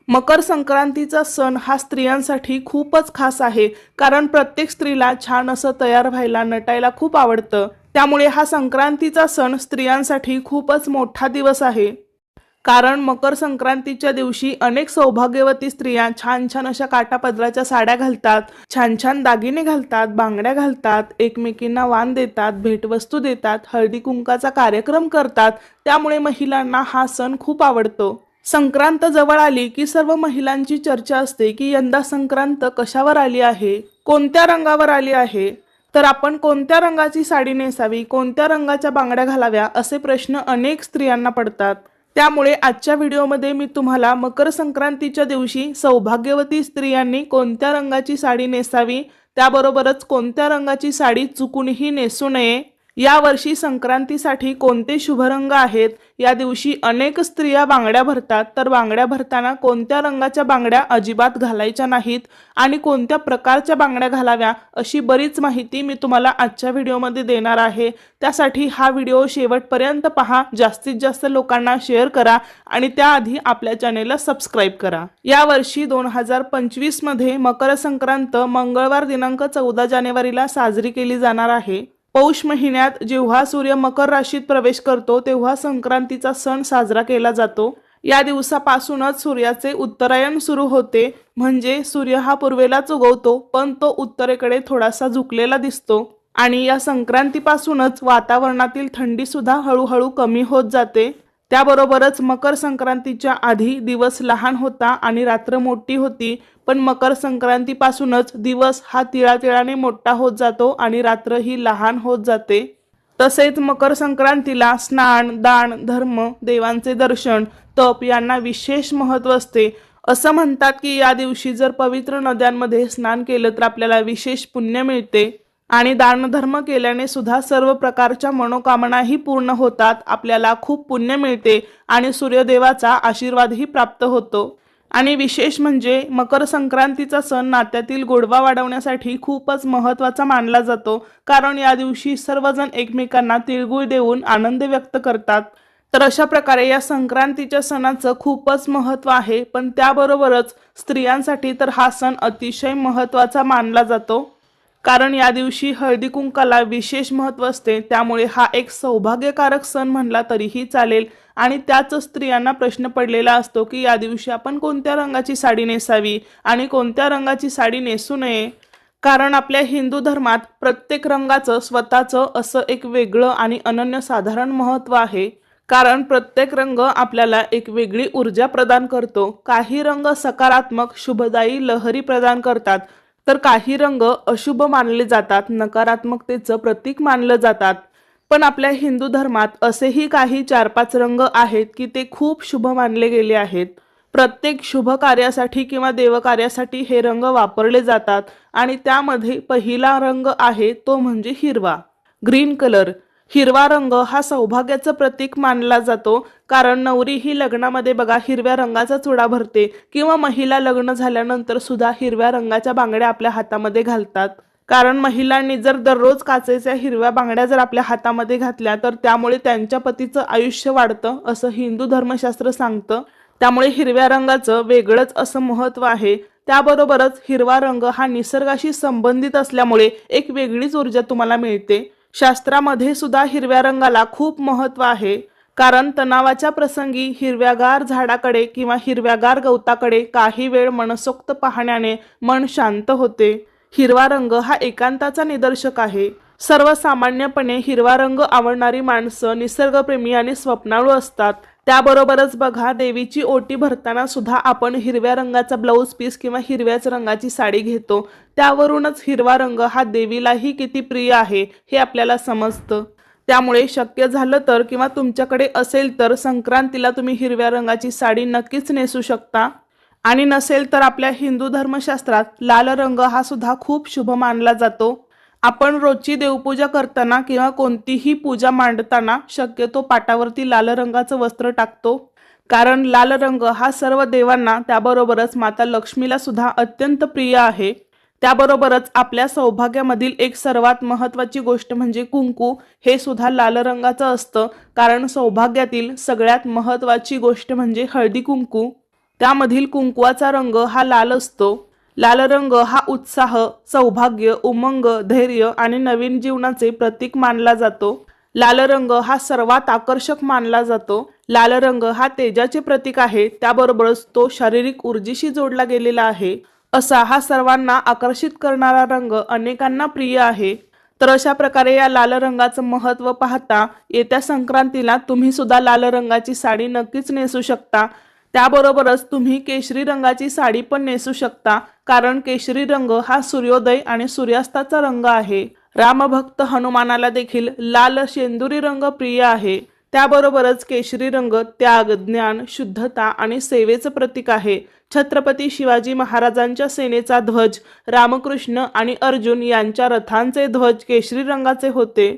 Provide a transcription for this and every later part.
मकर संक्रांतीचा सण हा स्त्रियांसाठी खूपच खास आहे, कारण प्रत्येक स्त्रीला छान असं तयार व्हायला, नटायला खूप आवडतं। त्यामुळे हा संक्रांतीचा सण स्त्रियांसाठी खूपच मोठा दिवस आहे। कारण मकर संक्रांतीच्या दिवशी अनेक सौभाग्यवती स्त्रिया छान छान अशा काठापदराच्या साड्या घालतात, छान छान दागिने घालतात, बांगड्या घालतात, एकमेकींना वाण देतात, भेटवस्तू देतात, हळदी कुंकाचा कार्यक्रम करतात। त्यामुळे महिलांना हा सण खूप आवडतो। संक्रांत जवळ आली की सर्व महिलांची चर्चा असते की यंदा संक्रांत कशावर आली आहे, कोणत्या रंगावर आली आहे, तर आपण कोणत्या रंगाची साडी नेसावी, कोणत्या रंगाच्या बांगड्या घालाव्या, असे प्रश्न अनेक स्त्रियांना पडतात। त्यामुळे आजच्या व्हिडिओमध्ये मी तुम्हाला मकर संक्रांतीच्या दिवशी सौभाग्यवती स्त्रियांनी कोणत्या रंगाची साडी नेसावी, त्याबरोबरच कोणत्या रंगाची साडी चुकूनही नेसू नये, या वर्षी संक्रांतीसाठी कोणते शुभ रंग आहेत, या दिवशी अनेक स्त्रिया बांगड्या भरतात, तर बांगड्या भरताना कोणत्या रंगाच्या बांगड्या अजिबात घालायच्या नाहीत आणि कोणत्या प्रकारच्या बांगड्या घालाव्या, अशी बरीच माहिती मी तुम्हाला आजच्या व्हिडिओमध्ये देणार आहे। त्यासाठी हा व्हिडिओ शेवटपर्यंत पहा, जास्तीत जास्त लोकांना शेअर करा आणि त्याआधी आपल्या चॅनेलला सबस्क्राइब करा। या वर्षी 2025 मध्ये मकर संक्रांत मंगळवार दिनांक 14 जानेवारीला साजरी केली जाणार आहे। पौष महिन्यात जेव्हा सूर्य मकर राशीत प्रवेश करतो तेव्हा संक्रांतीचा सण साजरा केला जातो। या दिवसापासूनच सूर्याचे उत्तरायण सुरू होते, म्हणजे सूर्य हा पूर्वेलाच उगवतो पण तो उत्तरेकडे थोडासा झुकलेला दिसतो आणि या संक्रांतीपासूनच वातावरणातील थंडी सुद्धा हळूहळू कमी होत जाते। त्याबरोबरच मकर संक्रांतीच्या आधी दिवस लहान होता आणि रात्र मोठी होती, पण मकर संक्रांतीपासूनच दिवस हा तिळातिळाने मोठा होत जातो आणि रात्र ही लहान होत जाते। तसेच मकर संक्रांतीला स्नान, दान, धर्म, देवांचे दर्शन, तप यांना विशेष महत्त्व असते। असं म्हणतात की या दिवशी जर पवित्र नद्यांमध्ये स्नान केलं तर आपल्याला विशेष पुण्य मिळते आणि दानधर्म केल्याने सुद्धा सर्व प्रकारच्या मनोकामनाही पूर्ण होतात, आपल्याला खूप पुण्य मिळते आणि सूर्यदेवाचा आशीर्वादही प्राप्त होतो। आणि विशेष म्हणजे मकर संक्रांतीचा सण नात्यातील गोडवा वाढवण्यासाठी खूपच महत्त्वाचा मानला जातो, कारण या दिवशी सर्वजण एकमेकांना तिळगुळ देऊन आनंद व्यक्त करतात। तर अशा प्रकारे या संक्रांतीच्या सणाचं खूपच महत्त्व आहे, पण त्याबरोबरच स्त्रियांसाठी तर हा सण अतिशय महत्त्वाचा मानला जातो, कारण या दिवशी हळदी कुंकाला विशेष महत्त्व असते। त्यामुळे हा एक सौभाग्यकारक सण म्हणला तरीही चालेल आणि त्याच स्त्रियांना प्रश्न पडलेला असतो की या दिवशी आपण कोणत्या रंगाची साडी नेसावी आणि कोणत्या रंगाची साडी नेसू नये, कारण आपल्या हिंदू धर्मात प्रत्येक रंगाचं स्वतःचं असं एक वेगळं आणि अनन्यसाधारण महत्त्व आहे। कारण प्रत्येक रंग आपल्याला एक वेगळी ऊर्जा प्रदान करतो। काही रंग सकारात्मक, शुभदायी लहरी प्रदान करतात, तर काही रंग अशुभ मानले जातात, नकारात्मकतेचं प्रतीक मानलं जातात। पण आपल्या हिंदू धर्मात असेही काही 4-5 रंग आहेत की ते खूप शुभ मानले गेले आहेत। प्रत्येक शुभ कार्यासाठी किंवा देवकार्यासाठी हे रंग वापरले जातात आणि त्यामध्ये पहिला रंग आहे तो म्हणजे हिरवा, ग्रीन कलर। हिरवा रंग हा सौभाग्याचं प्रतीक मानला जातो, कारण नवरी ही लग्नामध्ये बघा हिरव्या रंगाचा चुडा भरते किंवा महिला लग्न झाल्यानंतर सुद्धा हिरव्या रंगाच्या बांगड्या आपल्या हातामध्ये घालतात। कारण महिलांनी जर दररोज काचेच्या हिरव्या बांगड्या जर आपल्या हातामध्ये घातल्या तर त्यामुळे त्यांच्या पतीचं आयुष्य वाढतं, असं हिंदू धर्मशास्त्र सांगतं। त्यामुळे हिरव्या रंगाचं वेगळंच असं महत्त्व आहे। त्याबरोबरच हिरवा रंग हा निसर्गाशी संबंधित असल्यामुळे एक वेगळीच ऊर्जा तुम्हाला मिळते। शास्त्रामध्ये सुद्धा हिरव्या रंगाला खूप महत्त्व आहे, कारण तणावाच्या प्रसंगी हिरव्यागार झाडाकडे किंवा हिरव्यागार गवताकडे काही वेळ मनसोक्त पाहण्याने मन शांत होते। हिरवा रंग हा एकांताचा निदर्शक आहे। सर्वसामान्यपणे हिरवा रंग आवडणारी माणसं निसर्गप्रेमी आणि स्वप्नाळू असतात। त्याबरोबरच बघा देवीची ओटी भरताना सुद्धा आपण हिरव्या रंगाचा ब्लाऊज पीस किंवा हिरव्याच रंगाची साडी घेतो, त्यावरूनच हिरवा रंग हा देवीलाही किती प्रिय आहे हे आपल्याला समजतं। त्यामुळे शक्य झालं तर किंवा तुमच्याकडे असेल तर संक्रांतीला तुम्ही हिरव्या रंगाची साडी नक्कीच नेसू शकता आणि नसेल तर आपल्या हिंदू धर्मशास्त्रात लाल रंग हा सुद्धा खूप शुभ मानला जातो। आपण रोजची देवपूजा करताना किंवा कोणतीही पूजा मांडताना शक्यतो पाटावरती लाल रंगाचं वस्त्र टाकतो, कारण लाल रंग हा सर्व देवांना त्याबरोबरच माता लक्ष्मीला सुद्धा अत्यंत प्रिय आहे। त्याबरोबरच आपल्या सौभाग्यामधील एक सर्वात महत्त्वाची गोष्ट म्हणजे कुंकू, हे सुद्धा लाल रंगाचं असतं, कारण सौभाग्यातील सगळ्यात महत्त्वाची गोष्ट म्हणजे हळदी कुंकू। त्यामधील कुंकवाचा रंग हा लाल असतो. लाल रंग हा उत्साह, सौभाग्य, उमंग, धैर्य आणि नवीन जीवनाचे प्रतीक मानला जातो. लाल रंग हा सर्वात आकर्षक मानला जातो. लाल रंग हा तेजाचे प्रतीक आहे, त्याबरोबरच तो शारीरिक ऊर्जेशी जोडला गेलेला आहे. असा हा सर्वांना आकर्षित करणारा रंग अनेकांना प्रिय आहे. तर अशा प्रकारे या लाल रंगाचं महत्त्व पाहता येत्या संक्रांतीला तुम्ही सुद्धा लाल रंगाची साडी नक्कीच नेसू शकता. त्याबरोबरच तुम्ही केशरी रंगाची साडी पण नेसू शकता, कारण केशरी रंग हा सूर्योदय आणि सूर्यास्ताचा रंग आहे. रामभक्त हनुमानाला देखील लाल शेंदुरी रंग प्रिय आहे. त्याबरोबरच केशरी रंग त्याग, ज्ञान, शुद्धता आणि सेवेचं प्रतीक आहे. छत्रपती शिवाजी महाराजांच्या सेनेचा ध्वज, रामकृष्ण आणि अर्जुन यांच्या रथांचे ध्वज केशरी रंगाचे होते,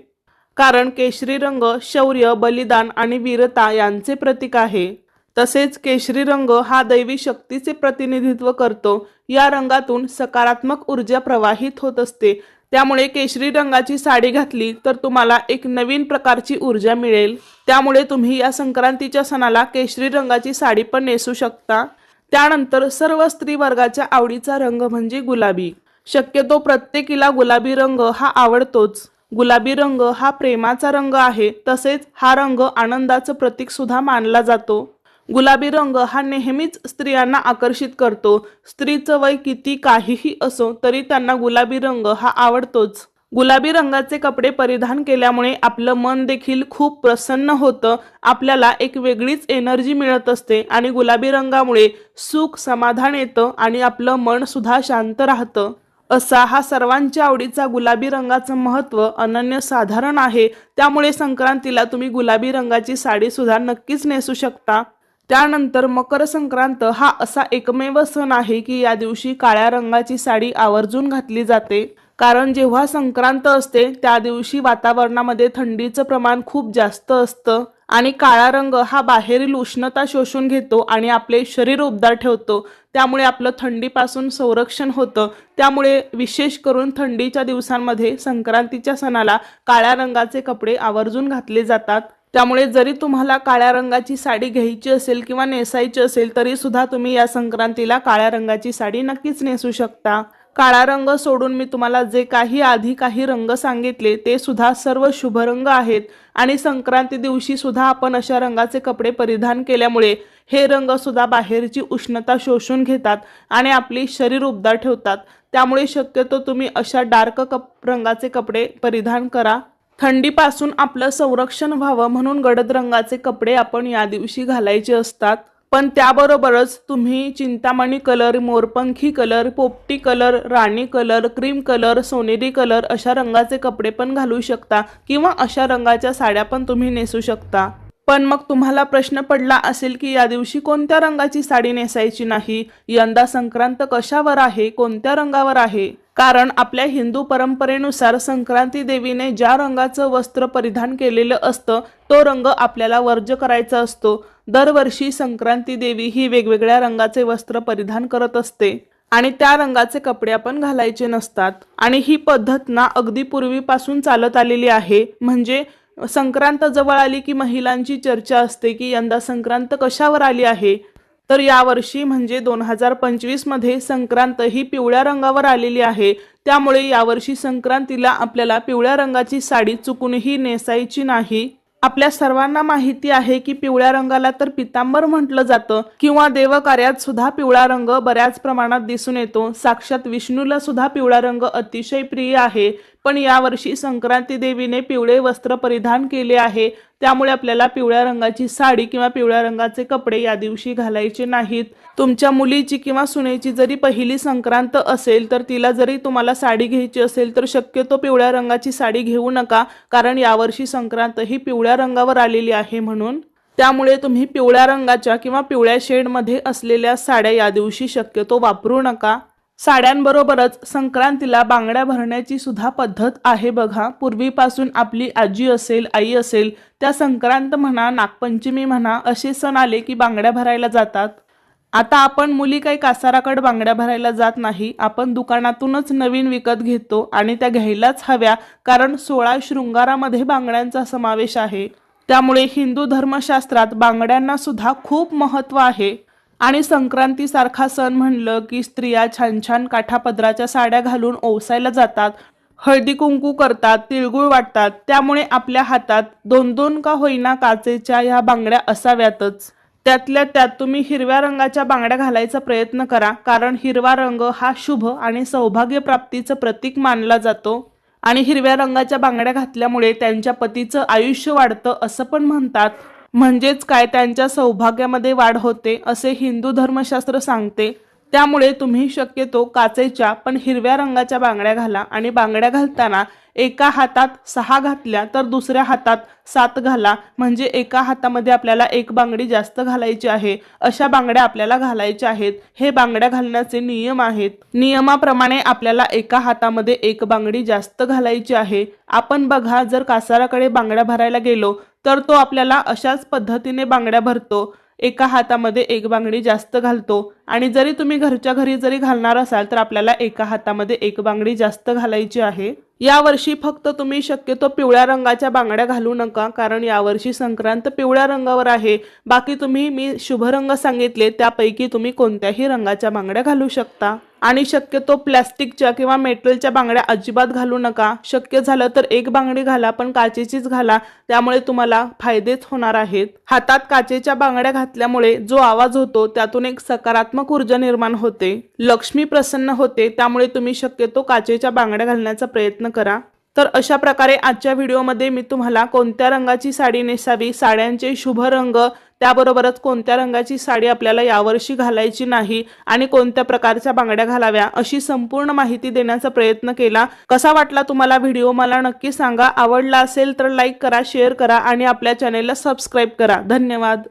कारण केशरी रंग शौर्य, बलिदान आणि वीरता यांचे प्रतीक आहे. तसेच केशरी रंग हा दैवी शक्तीचे प्रतिनिधित्व करतो. या रंगातून सकारात्मक ऊर्जा प्रवाहित होत असते. त्यामुळे केशरी रंगाची साडी घातली तर तुम्हाला एक नवीन प्रकारची ऊर्जा मिळेल. त्यामुळे तुम्ही या संक्रांतीच्या सणाला केशरी रंगाची साडी पण नेसू शकता. त्यानंतर सर्व स्त्री वर्गाच्या आवडीचा रंग म्हणजे गुलाबी. शक्यतो प्रत्येकीला गुलाबी रंग हा आवडतोच. गुलाबी रंग हा प्रेमाचा रंग आहे. तसेच हा रंग आनंदाचं प्रतीक सुद्धा मानला जातो. गुलाबी रंग हा नेहमीच स्त्रियांना आकर्षित करतो. स्त्रीचं वय किती काहीही असो तरी त्यांना गुलाबी रंग हा आवडतोच. गुलाबी रंगाचे कपडे परिधान केल्यामुळे आपलं मन देखील खूप प्रसन्न होतं. आपल्याला एक वेगळीच एनर्जी मिळत असते आणि गुलाबी रंगामुळे सुख, समाधान येतं आणि आपलं मन सुद्धा शांत राहतं. असा हा सर्वांच्या आवडीचा गुलाबी रंगाचं महत्त्व अनन्यसाधारण आहे. त्यामुळे संक्रांतीला तुम्ही गुलाबी रंगाची साडी सुद्धा नक्कीच नेसू शकता. त्यानंतर मकर संक्रांत हा असा एकमेव सण आहे की या दिवशी काळ्या रंगाची साडी आवर्जून घातली जाते. कारण जेव्हा संक्रांत असते त्या दिवशी वातावरणामध्ये थंडीचं प्रमाण खूप जास्त असतं आणि काळा रंग हा बाहेरील उष्णता शोषून घेतो आणि आपले शरीर उबदार ठेवतो. त्यामुळे आपलं थंडीपासून संरक्षण होतं. त्यामुळे विशेष करून थंडीच्या दिवसांमध्ये संक्रांतीच्या सणाला काळ्या रंगाचे कपडे आवर्जून घातले जातात. त्यामुळे जरी तुम्हाला काळ्या रंगाची साडी घ्यायची असेल किंवा नेसायची असेल तरी सुद्धा तुम्ही या संक्रांतीला काळ्या रंगाची साडी नक्कीच नेसू शकता. काळा रंग सोडून मी तुम्हाला जे काही रंग सांगितले ते सुद्धा सर्व शुभ रंग आहेत आणि संक्रांती दिवशी सुद्धा आपण अशा रंगाचे कपडे परिधान केल्यामुळे हे रंग सुद्धा बाहेरची उष्णता शोषून घेतात आणि आपली शरीर उबदार ठेवतात. त्यामुळे शक्यतो तुम्ही अशा डार्क रंगाचे कपडे परिधान करा. थंडीपासून आपलं संरक्षण व्हावं म्हणून गडद रंगाचे कपडे आपण या दिवशी घालायचे असतात. पण त्याबरोबरच तुम्ही चिंतामणी कलर, मोरपंखी कलर, पोपटी कलर, राणी कलर, क्रीम कलर, सोनेरी कलर अशा रंगाचे कपडे पण घालू शकता किंवा अशा रंगाच्या साड्या पण तुम्ही नेसू शकता. पण मग तुम्हाला प्रश्न पडला असेल की या दिवशी कोणत्या रंगाची साडी नेसायची नाही, यंदा संक्रांत कशावर आहे, कोणत्या रंगावर आहे? कारण आपल्या हिंदू परंपरेनुसार संक्रांती देवीने ज्या रंगाचं वस्त्र परिधान केलेलं असतं तो रंग आपल्याला वर्ज्य करायचा असतो. दरवर्षी संक्रांती देवी ही वेगवेगळ्या रंगाचे वस्त्र परिधान करत असते आणि त्या रंगाचे कपडे आपण घालायचे नसतात. आणि ही पद्धत ना अगदी पूर्वीपासून चालत आलेली आहे. म्हणजे संक्रांत जवळ आली की महिलांची चर्चा असते की यंदा संक्रांत कशावर आली आहे. तर यावर्षी म्हणजे 2025 मध्ये संक्रांत ही पिवळ्या रंगावर आलेली आहे. त्यामुळे यावर्षी संक्रांतीला आपल्याला पिवळ्या रंगाची साडी चुकूनही नेसायची नाही. आपल्या सर्वांना माहिती आहे की पिवळ्या रंगाला तर पितांबर म्हटलं जातं किंवा देवकार्यात सुद्धा पिवळा रंग बऱ्याच प्रमाणात दिसून येतो. साक्षात विष्णूला सुद्धा पिवळा रंग अतिशय प्रिय आहे. पण यावर्षी संक्रांती देवीने पिवळे वस्त्र परिधान केले आहे. त्यामुळे आपल्याला पिवळ्या रंगाची साडी किंवा पिवळ्या रंगाचे कपडे या दिवशी घालायचे नाहीत. तुमच्या मुलीची किंवा सुनेची जरी पहिली संक्रांत असेल तर तिला जरी तुम्हाला साडी घ्यायची असेल तर शक्यतो पिवळ्या रंगाची साडी घेऊ नका, कारण यावर्षी संक्रांत ही पिवळ्या रंगावर आलेली आहे म्हणून. त्यामुळे तुम्ही पिवळ्या रंगाच्या किंवा पिवळ्या शेडमध्ये असलेल्या साड्या या दिवशी शक्यतो वापरू नका. साड्यांबरोबरच संक्रांतीला बांगड्या भरण्याची सुद्धा पद्धत आहे बघा. पूर्वीपासून आपली आजी असेल, आई असेल, त्या संक्रांत म्हणा, नागपंचमी म्हणा असे सण आले की बांगड्या भरायला जातात. आता आपण मुली काही कासाराकडे बांगड्या भरायला जात नाही. आपण दुकानातूनच नवीन विकत घेतो आणि त्या घ्यायलाच हव्या, कारण 16 शृंगारामध्ये बांगड्यांचा समावेश आहे. त्यामुळे हिंदू धर्मशास्त्रात बांगड्यांना सुद्धा खूप महत्त्व आहे. आणि संक्रांतीसारखा सण म्हणलं की स्त्रिया छान छान काठापदराच्या साड्या घालून ओवसायला जातात, हळदी कुंकू करतात, तिळगुळ वाटतात. त्यामुळे आपल्या हातात दोन दोन का होईना काचेच्या ह्या बांगड्या असाव्यातच. त्यातल्या त्यात तुम्ही हिरव्या रंगाच्या बांगड्या घालायचा प्रयत्न करा, कारण हिरवा रंग हा शुभ आणि सौभाग्य प्राप्तीचं प्रतीक मानला जातो. आणि हिरव्या रंगाच्या बांगड्या घातल्यामुळे त्यांच्या पतीचं आयुष्य वाढतं असं पण म्हणतात. म्हणजेच काय, त्यांच्या सौभाग्यामध्ये वाढ होते असे हिंदू धर्मशास्त्र सांगते. त्यामुळे तुम्ही शक्यतो काचेच्या पण हिरव्या रंगाच्या बांगड्या घाला. आणि बांगड्या घालताना एका हातात 6 घातल्या तर दुसऱ्या हातात 7 घाला, म्हणजे एका हातामध्ये आपल्याला एक बांगडी जास्त घालायची आहे, अशा बांगड्या आपल्याला घालायच्या आहेत. हे बांगड्या घालण्याचे नियम आहेत. नियमाप्रमाणे आपल्याला एका हातामध्ये एक बांगडी जास्त घालायची आहे. आपण बघा, जर कासाराकडे बांगड्या भरायला गेलो तर तो आपल्याला अशाच पद्धतीने बांगड्या भरतो, एका हातामध्ये एक बांगडी जास्त घालतो. आणि जरी तुम्ही घरच्या घरी जरी घालणार असाल तर आपल्याला एका हातामध्ये एक बांगडी जास्त घालायची आहे. यावर्षी फक्त तुम्ही शक्यतो पिवळ्या रंगाच्या बांगड्या घालू नका, कारण यावर्षी संक्रांत पिवळ्या रंगावर आहे. बाकी तुम्ही मी शुभ रंग सांगितले त्यापैकी तुम्ही कोणत्याही रंगाच्या बांगड्या घालू शकता. आणि शक्यतो प्लॅस्टिकच्या किंवा मेटलच्या बांगड्या अजिबात घालू नका. शक्य झालं तर एक बांगडी घाला, पण काचेचीच घाला, त्यामुळे तुम्हाला फायदेच होणार आहेत. हातात काचेच्या बांगड्या घातल्यामुळे जो आवाज होतो त्यातून एक सकारात्मक ऊर्जा निर्माण होते, लक्ष्मी प्रसन्न होते. त्यामुळे तुम्ही शक्यतो काचेच्या बांगड्या घालण्याचा प्रयत्न करा. तर अशा प्रकारे आजच्या व्हिडिओमध्ये मी तुम्हाला कोणत्या रंगाची साडी नेसावी, साड्यांचे शुभ रंग, त्याबरोबरच कोणत्या रंगाची साडी आपल्याला यावर्षी घालायची नाही आणि कोणत्या प्रकारच्या बांगड्या घालाव्या अशी संपूर्ण माहिती देण्याचा प्रयत्न केला. कसा वाटला तुम्हाला व्हिडिओ मला नक्की सांगा. आवडला असेल तर लाईक करा, शेअर करा आणि आपल्या चॅनेलला सबस्क्राईब करा. धन्यवाद.